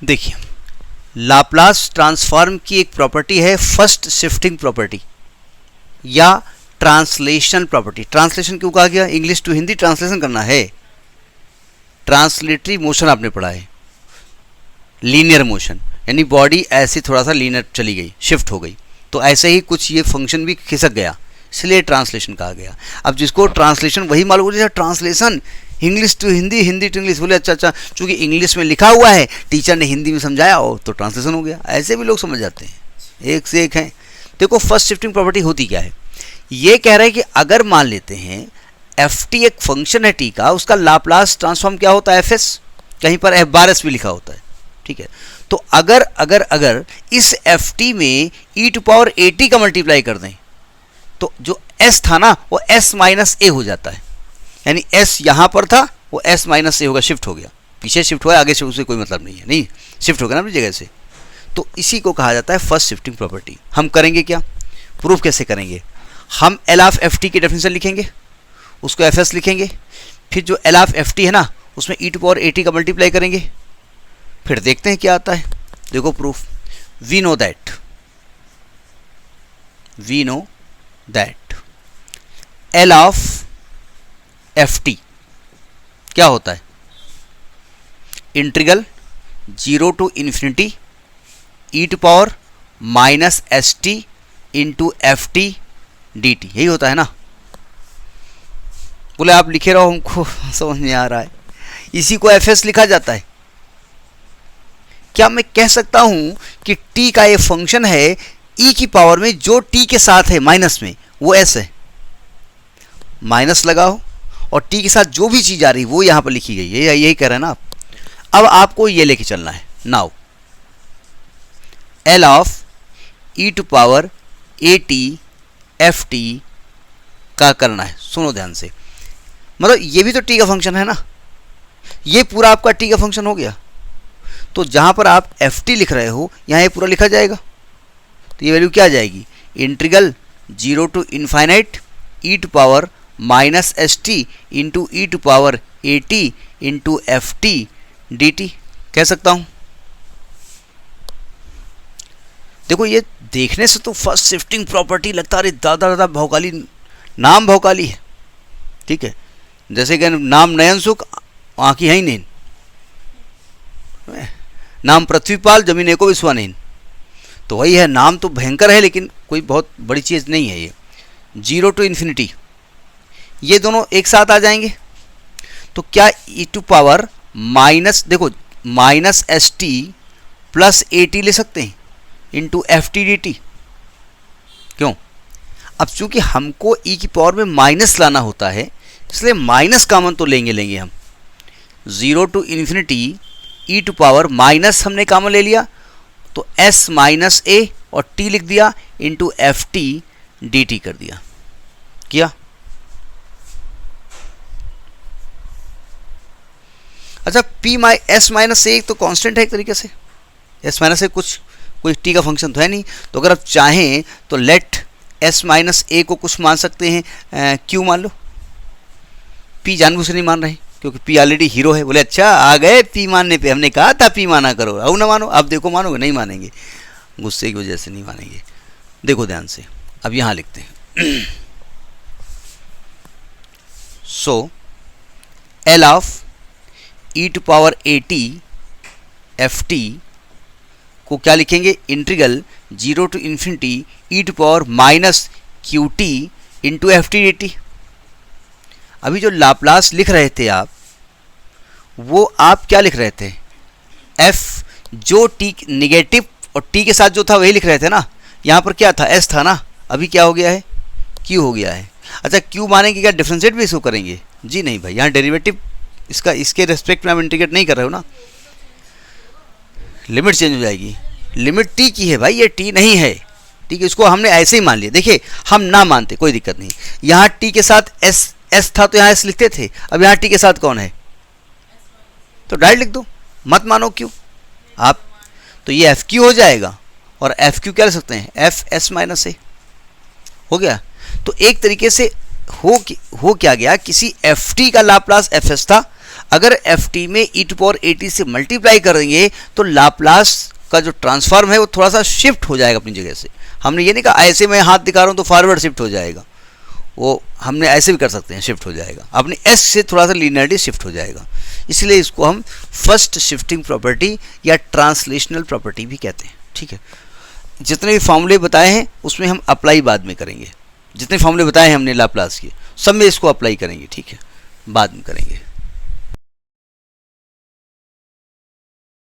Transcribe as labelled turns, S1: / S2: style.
S1: देखिए, Laplace transform की एक प्रॉपर्टी है फर्स्ट शिफ्टिंग प्रॉपर्टी या ट्रांसलेशन प्रॉपर्टी। ट्रांसलेशन क्यों कहा गया? इंग्लिश टू हिंदी ट्रांसलेशन करना है। ट्रांसलेटरी मोशन आपने पढ़ा है, लीनियर मोशन, यानी बॉडी ऐसे थोड़ा सा लीनियर चली गई, शिफ्ट हो गई, तो ऐसे ही कुछ ये फंक्शन भी खिसक गया, इसलिए ट्रांसलेशन कहा गया। अब जिसको ट्रांसलेशन वही मालूम हो जाए, translation English to Hindi, Hindi to English, बोले अच्छा अच्छा चूंकि इंग्लिश में लिखा हुआ है, टीचर ने हिंदी में समझाया हो तो ट्रांसलेशन हो गया। ऐसे भी लोग समझ जाते हैं, एक से एक हैं। देखो फर्स्ट शिफ्टिंग प्रॉपर्टी होती क्या है, ये कह रहा है कि अगर मान लेते हैं एफ टी एक फंक्शन है टी का, उसका लाप्लास ट्रांसफॉर्म क्या होता है? एफ एस, कहीं पर एफ बार एस भी लिखा होता है, ठीक है। तो अगर अगर अगर इस एफ टी में ई टू पावर ए टी का मल्टीप्लाई कर दें तो जो एस था ना वो एस माइनस ए हो जाता है, यानी एस यहां पर था वो एस माइनस ए होगा, शिफ्ट हो गया, पीछे शिफ्ट हुआ, आगे से उससे कोई मतलब नहीं है, नहीं शिफ्ट हो गया ना अपनी जगह से। तो इसी को कहा जाता है फर्स्ट शिफ्टिंग प्रॉपर्टी। हम करेंगे क्या, प्रूफ कैसे करेंगे? हम एल ऑफ एफ टी की डेफिनेशन लिखेंगे, उसको एफ एस लिखेंगे, फिर जो एल ऑफ एफ टी है ना उसमें e to power A t का मल्टीप्लाई करेंगे, फिर देखते हैं क्या आता है। देखो proof, we know that l of f t क्या होता है? Integral 0 to infinity E to power minus s t into F T D t, यही होता है ना। बोले आप लिखे रहो, हमको समझ नहीं आ रहा है। इसी को एफ एस लिखा जाता है। क्या मैं कह सकता हूं कि t का ये फंक्शन है e की पावर में, जो t के साथ है माइनस में वो s है, माइनस लगाओ और t के साथ जो भी चीज आ रही वो यहां पर लिखी गई है, यही कह रहे हैं ना आप। अब आपको ये लेके चलना है, now l of e to power A T F t का करना है। सुनो ध्यान से, मतलब ये भी तो t का फंक्शन है ना, ये पूरा आपका t का फंक्शन हो गया। तो जहां पर आप एफ टी लिख रहे हो यहां ये पूरा लिखा जाएगा, तो ये वैल्यू क्या आ जाएगी? Integral 0 to infinite e to power minus s t into e to power A t into F T D t कह सकता हूं। देखो ये देखने से तो फर्स्ट शिफ्टिंग प्रॉपर्टी लगता है, अरे दादा दादा भौकाली, नाम भौकाली है, ठीक है। जैसे कि नाम नयन सुख, आँखी है ही नहीं, नाम पृथ्वीपाल, जमीन एको विश्वा नहीं, तो वही है, नाम तो भयंकर है लेकिन कोई बहुत बड़ी चीज़ नहीं है। ये 0 टू इन्फिनिटी, ये दोनों एक साथ आ जाएंगे, तो क्या ई टू पावर माइनस, देखो minus s T plus A T ले सकते हैं into F T D T. क्यों? अब चूंकि हमको ई की पावर में माइनस लाना होता है, इसलिए माइनस कॉमन तो लेंगे हम। 0 to infinity E to power minus हमने कॉमन ले लिया, तो s माइनस ए और t लिख दिया into F T D T कर दिया। किया? अच्छा p s माइनस ए तो कांस्टेंट है एक तरीके से, s माइनस ए कोई t का फंक्शन तो है नहीं, तो अगर आप चाहें तो लेट s माइनस ए को कुछ मान सकते हैं, q मान लो। p जानबूझ से नहीं मान रहे क्योंकि p ऑलरेडी हीरो है। बोले अच्छा आ गए p मानने पे, हमने कहा था p माना करो, अब ना मानो, अब देखो मानोगे, नहीं मानेंगे, गुस्से की वजह से नहीं मानेंगे। देखो ध्यान से, अब यहाँ लिखते हैं so L of E to power A T F T को क्या लिखेंगे? Integral 0 to infinity E to power minus Q T into F T D T. अभी जो लाप्लास लिख रहे थे आप, वो आप क्या लिख रहे थे? f जो t निगेटिव और t के साथ जो था वही लिख रहे थे ना। यहाँ पर क्या था? s था ना, अभी क्या हो गया है? q हो गया है। अच्छा q मानेंगे क्या डिफरेंशिएट भी इसको करेंगे? जी नहीं भाई, यहाँ डेरिवेटिव इसका इसके रेस्पेक्ट में आप इंटीग्रेट नहीं कर रहे हो ना, लिमिट चेंज हो जाएगी। लिमिट t की है भाई, ये t नहीं है, ठीक है। इसको हमने ऐसे ही मान लिया। देखिए हम ना मानते कोई दिक्कत नहीं, यहाँ t के साथ s था तो यहाँ s लिखते थे, अब यहाँ t के साथ कौन है तो डायरेक्ट लिख दो, मत मानो क्यों आप, तो ये एफ क्यू हो जाएगा और एफ क्यू क्या लिख सकते हैं? एफ एस माइनस ए हो गया। तो एक तरीके से हो क्या गया, किसी एफ टी का लाप्लास एफ एस था, अगर एफ टी में ई टू पावर ए टी से मल्टीप्लाई करेंगे तो लाप्लास का जो ट्रांसफॉर्म है वो थोड़ा सा शिफ्ट हो जाएगा अपनी जगह से। हमने ये नहीं कहा ऐसे मैं हाथ दिखा रहा हूँ तो फॉरवर्ड शिफ्ट हो जाएगा, वो हमने ऐसे भी कर सकते हैं, शिफ्ट हो जाएगा अपने एस से थोड़ा सा लीनियरिटी शिफ्ट हो जाएगा। इसलिए इसको हम फर्स्ट शिफ्टिंग प्रॉपर्टी या ट्रांसलेशनल प्रॉपर्टी भी कहते हैं। ठीक है, जितने भी फॉर्मूले बताए हैं उसमें हम अप्लाई बाद में करेंगे, जितने फॉर्मूले बताए हैं हमने लाप्लास के सब में इसको अप्लाई करेंगे। ठीक है, बाद में करेंगे।